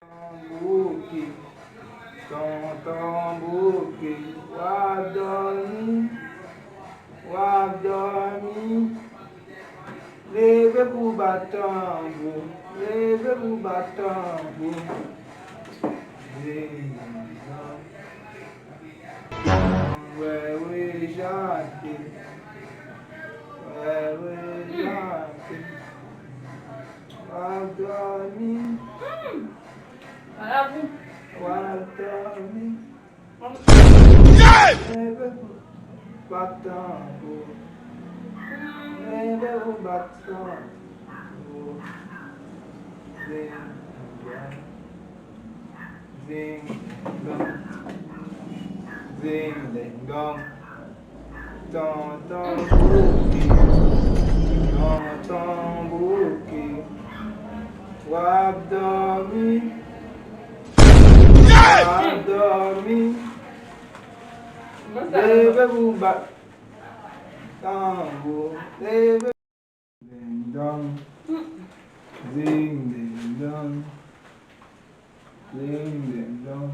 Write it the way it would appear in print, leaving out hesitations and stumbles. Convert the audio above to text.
Tambourki, tambourki, wap dormi, leve pou batambo, leve pou batambo, zing zang, wewe jante, wap dormi. Guardami, batambo, leve o batambo, zing zang, zing dong, tambourki, tambourki, wap dormi. Dormi, leve pou batambo, leve ding dong, zing ding dong, zing ding dong.